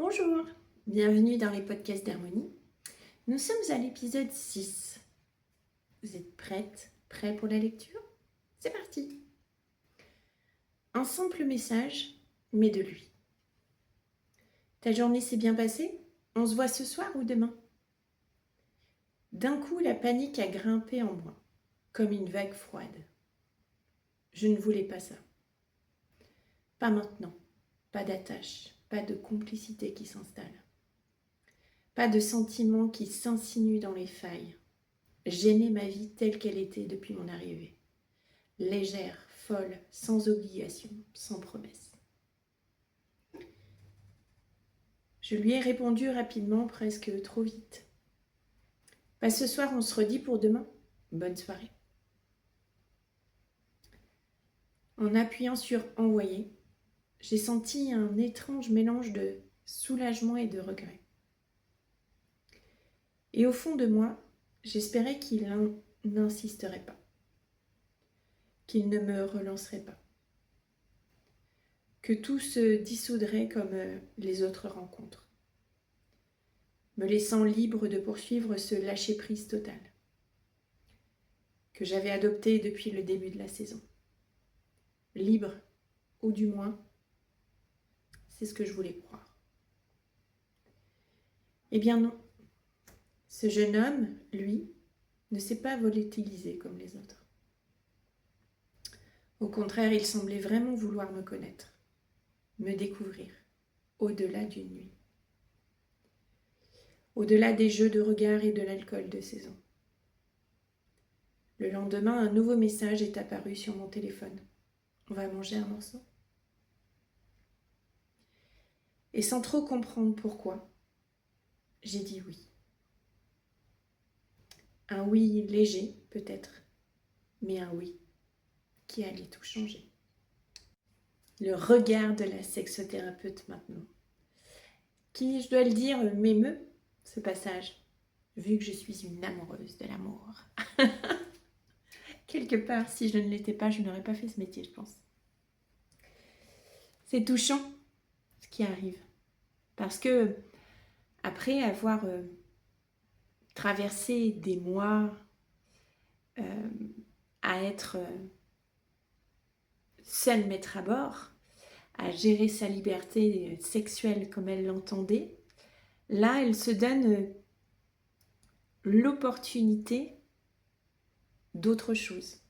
Bonjour, bienvenue dans les podcasts d'Harmonie. Nous sommes à l'épisode 6. Vous êtes prêts pour la lecture? C'est parti. Un simple message, mais de lui. Ta journée s'est bien passée? On se voit ce soir ou demain? D'un coup, la panique a grimpé en moi, comme une vague froide. Je ne voulais pas ça. Pas maintenant, pas d'attache, pas de complicité qui s'installe. Pas de sentiment qui s'insinue dans les failles. J'aimais ma vie telle qu'elle était depuis mon arrivée. Légère, folle, sans obligation, sans promesse. Je lui ai répondu rapidement, presque trop vite. Ce soir, on se redit pour demain. Bonne soirée. En appuyant sur « Envoyer », j'ai senti un étrange mélange de soulagement et de regret. Et au fond de moi, j'espérais qu'il n'insisterait pas, qu'il ne me relancerait pas, que tout se dissoudrait comme les autres rencontres, me laissant libre de poursuivre ce lâcher-prise total que j'avais adopté depuis le début de la saison. Libre, ou du moins, c'est ce que je voulais croire. Eh bien non, ce jeune homme, lui, ne s'est pas volatilisé comme les autres. Au contraire, il semblait vraiment vouloir me connaître, me découvrir, au-delà d'une nuit. Au-delà des jeux de regard et de l'alcool de saison. Le lendemain, un nouveau message est apparu sur mon téléphone. On va manger un morceau. Et sans trop comprendre pourquoi, j'ai dit oui. Un oui léger, peut-être, mais un oui qui allait tout changer. Le regard de la sexothérapeute maintenant, qui, je dois le dire, m'émeut, ce passage, vu que je suis une amoureuse de l'amour. Quelque part, si je ne l'étais pas, je n'aurais pas fait ce métier, je pense. C'est touchant, ce qui arrive. Parce que, après avoir traversé des mois à être seule maître à bord, à gérer sa liberté sexuelle comme elle l'entendait, là, elle se donne l'opportunité d'autre chose.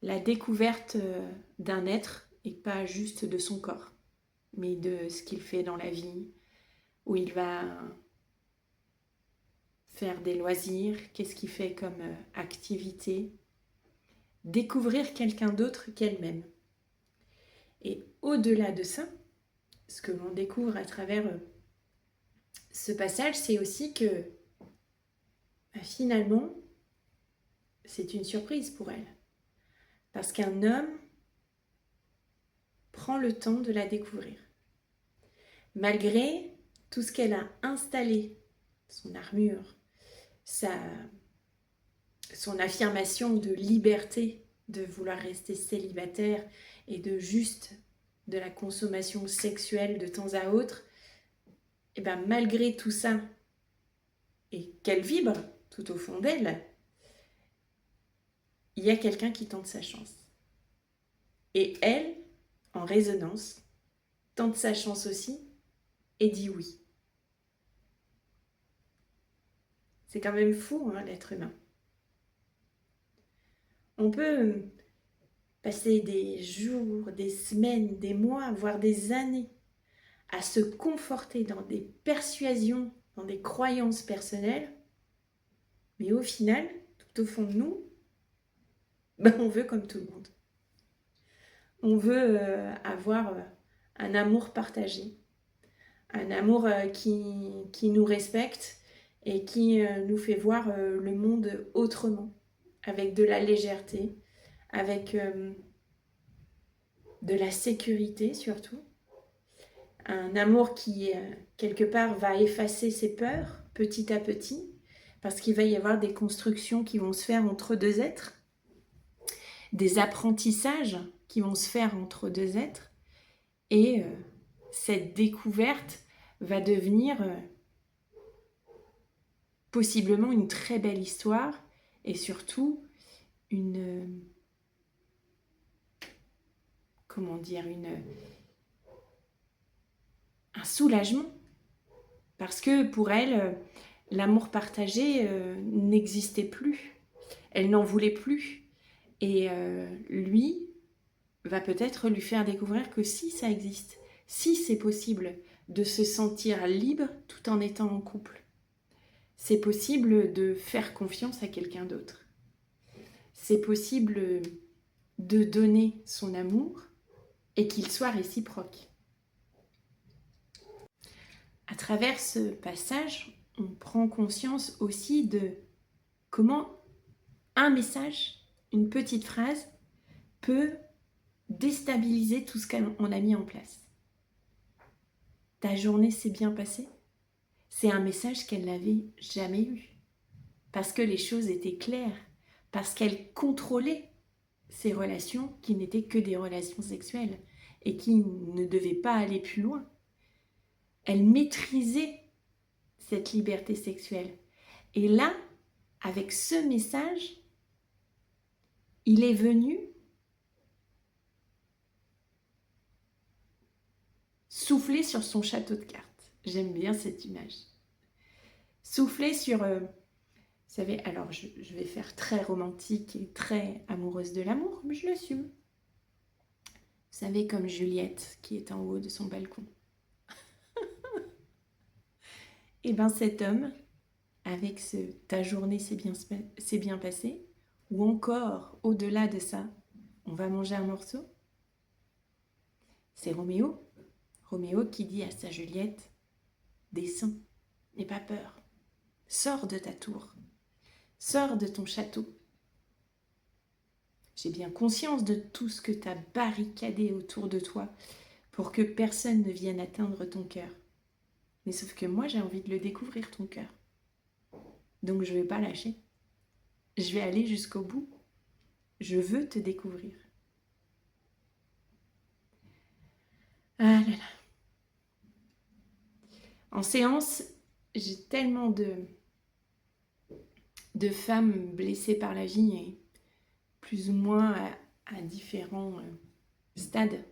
La découverte d'un être et pas juste de son corps, mais de ce qu'il fait dans la vie, où il va faire des loisirs, qu'est-ce qu'il fait comme activité, découvrir quelqu'un d'autre qu'elle-même. Et au-delà de ça, ce que l'on découvre à travers ce passage, c'est aussi que finalement, c'est une surprise pour elle. Parce qu'un homme prend le temps de la découvrir. Malgré tout ce qu'elle a installé, son armure, son affirmation de liberté, de vouloir rester célibataire et de la consommation sexuelle de temps à autre, et malgré tout ça, et qu'elle vibre tout au fond d'elle, il y a quelqu'un qui tente sa chance. Et elle, en résonance, tente sa chance aussi et dit oui. C'est quand même fou, l'être humain. On peut passer des jours, des semaines, des mois, voire des années à se conforter dans des persuasions, dans des croyances personnelles, mais au final, tout au fond de nous, on veut comme tout le monde. On veut avoir un amour partagé, un amour qui nous respecte et qui nous fait voir le monde autrement, avec de la légèreté, avec de la sécurité surtout. Un amour qui, quelque part, va effacer ses peurs petit à petit, parce qu'il va y avoir des constructions qui vont se faire entre deux êtres, des apprentissages qui vont se faire entre deux êtres, et cette découverte va devenir possiblement une très belle histoire et surtout un soulagement. Parce que pour elle, l'amour partagé n'existait plus. Elle n'en voulait plus. Et lui va peut-être lui faire découvrir que si ça existe, si c'est possible de se sentir libre tout en étant en couple. C'est possible de faire confiance à quelqu'un d'autre. C'est possible de donner son amour et qu'il soit réciproque. À travers ce passage, on prend conscience aussi de comment un message, une petite phrase, peut déstabiliser tout ce qu'on a mis en place. Ta journée s'est bien passée? C'est un message qu'elle n'avait jamais eu. Parce que les choses étaient claires. Parce qu'elle contrôlait ces relations qui n'étaient que des relations sexuelles et qui ne devaient pas aller plus loin. Elle maîtrisait cette liberté sexuelle. Et là, avec ce message, il est venu souffler sur son château de cartes. J'aime bien cette image. Souffler sur... vous savez, alors je vais faire très romantique et très amoureuse de l'amour, mais je l'assume. Vous savez, comme Juliette qui est en haut de son balcon. Et bien cet homme, avec ce « ta journée s'est bien passée », ou encore, au-delà de ça, « on va manger un morceau », c'est Roméo. Roméo qui dit à sa Juliette « descends, n'aie pas peur, sors de ta tour, sors de ton château. J'ai bien conscience de tout ce que tu as barricadé autour de toi pour que personne ne vienne atteindre ton cœur. Mais sauf que moi, j'ai envie de le découvrir, ton cœur. Donc je ne vais pas lâcher. Je vais aller jusqu'au bout. Je veux te découvrir. » Ah là là. En séance, j'ai tellement de femmes blessées par la vie et plus ou moins à différents stades.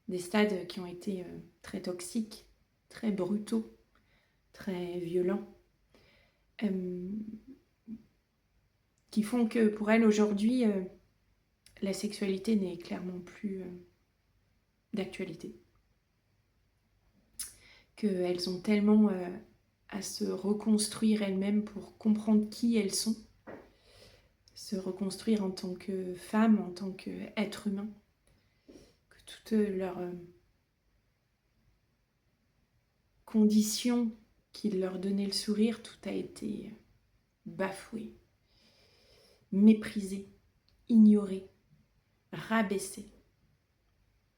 Des stades qui ont été très toxiques, très brutaux, très violents. Qui font que pour elles aujourd'hui, la sexualité n'est clairement plus d'actualité. Qu'elles ont tellement à se reconstruire elles-mêmes pour comprendre qui elles sont, se reconstruire en tant que femme, en tant qu'être humain, que toutes leurs conditions qui leur donnaient le sourire, tout a été bafoué, méprisé, ignoré, rabaissé.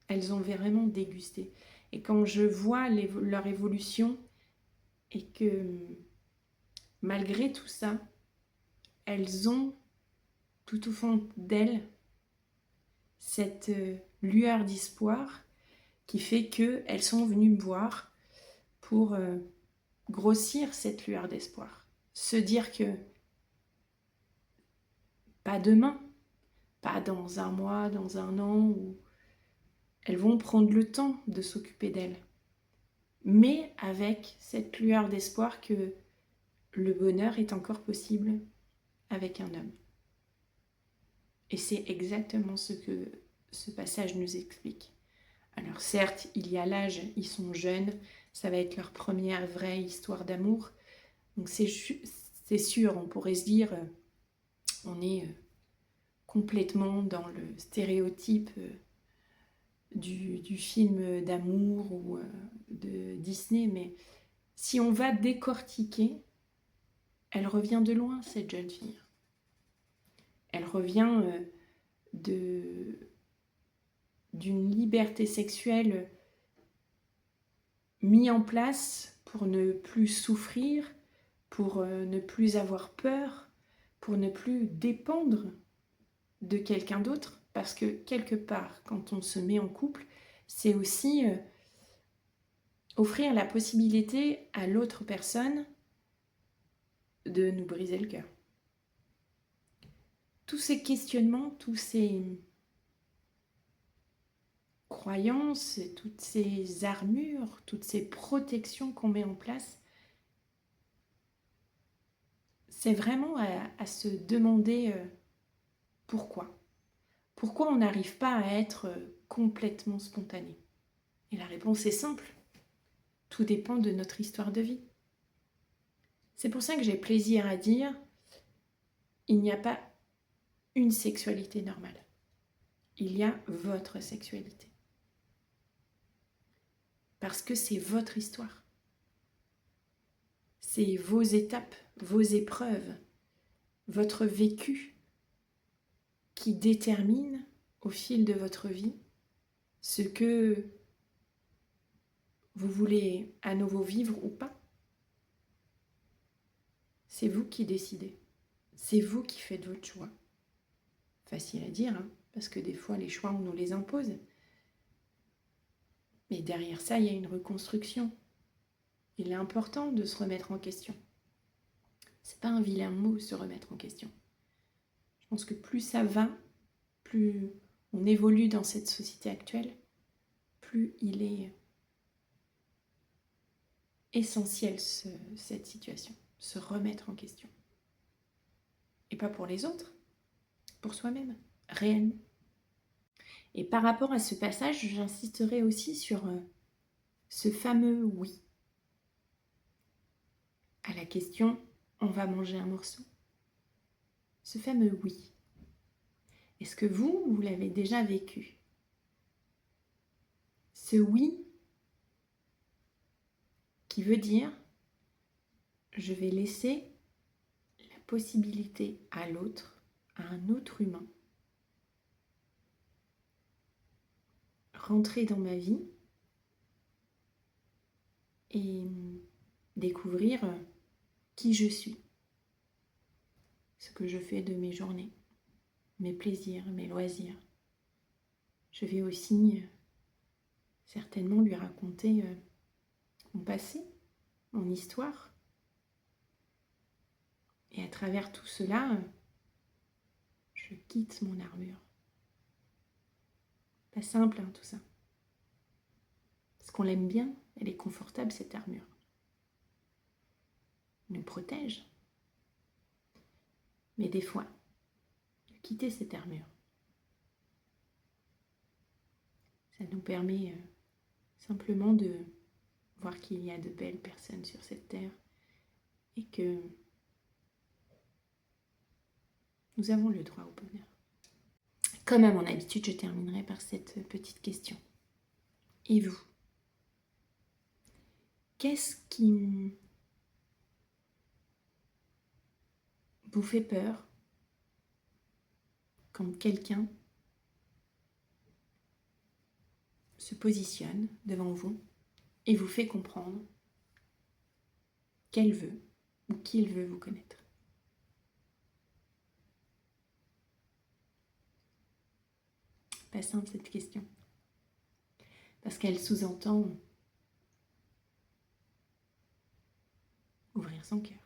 Elles ont vraiment dégusté. Et quand je vois leur évolution et que malgré tout ça, elles ont tout au fond d'elles cette lueur d'espoir qui fait qu'elles sont venues me voir pour grossir cette lueur d'espoir. Se dire que pas demain, pas dans un mois, dans un an, où elles vont prendre le temps de s'occuper d'elles. Mais avec cette lueur d'espoir que le bonheur est encore possible avec un homme. Et c'est exactement ce que ce passage nous explique. Alors certes, il y a l'âge, ils sont jeunes, ça va être leur première vraie histoire d'amour. Donc c'est sûr, on pourrait se dire, on est complètement dans le stéréotype du film d'amour ou de Disney, mais si on va décortiquer, elle revient de loin, cette jeune fille. Elle revient d'une liberté sexuelle mise en place pour ne plus souffrir, pour ne plus avoir peur, pour ne plus dépendre de quelqu'un d'autre. Parce que quelque part, quand on se met en couple, c'est aussi offrir la possibilité à l'autre personne de nous briser le cœur. Tous ces questionnements, tous ces croyances, toutes ces armures, toutes ces protections qu'on met en place, c'est vraiment à se demander pourquoi. Pourquoi on n'arrive pas à être complètement spontané? Et la réponse est simple. Tout dépend de notre histoire de vie. C'est pour ça que j'ai plaisir à dire, il n'y a pas une sexualité normale. Il y a votre sexualité. Parce que c'est votre histoire. C'est vos étapes, vos épreuves, votre vécu qui détermine au fil de votre vie ce que vous voulez à nouveau vivre ou pas. C'est vous qui décidez. C'est vous qui faites votre choix. Facile à dire, hein, parce que des fois les choix on nous les impose. Mais derrière ça, il y a une reconstruction. Il est important de se remettre en question. C'est pas un vilain mot, se remettre en question. Je pense que plus ça va, plus on évolue dans cette société actuelle, plus il est essentiel cette situation, se remettre en question. Et pas pour les autres, pour soi-même, réellement. Et par rapport à ce passage, j'insisterai aussi sur ce fameux oui. À la question « on va manger un morceau ?» Ce fameux oui. Est-ce que vous l'avez déjà vécu? Ce oui qui veut dire je vais laisser la possibilité à l'autre, à un autre humain, rentrer dans ma vie et découvrir qui je suis, ce que je fais de mes journées, mes plaisirs, mes loisirs. Je vais aussi certainement lui raconter mon passé, mon histoire. Et à travers tout cela, je quitte mon armure. Pas simple, hein, tout ça. Parce qu'on l'aime bien, elle est confortable, cette armure. Elle nous protège. Mais des fois, de quitter cette armure, ça nous permet simplement de voir qu'il y a de belles personnes sur cette terre et que nous avons le droit au bonheur. Comme à mon habitude, je terminerai par cette petite question. Et vous? Qu'est-ce qui vous fait peur quand quelqu'un se positionne devant vous et vous fait comprendre qu'elle veut ou qu'il veut vous connaître? Pas simple cette question, parce qu'elle sous-entend ouvrir son cœur.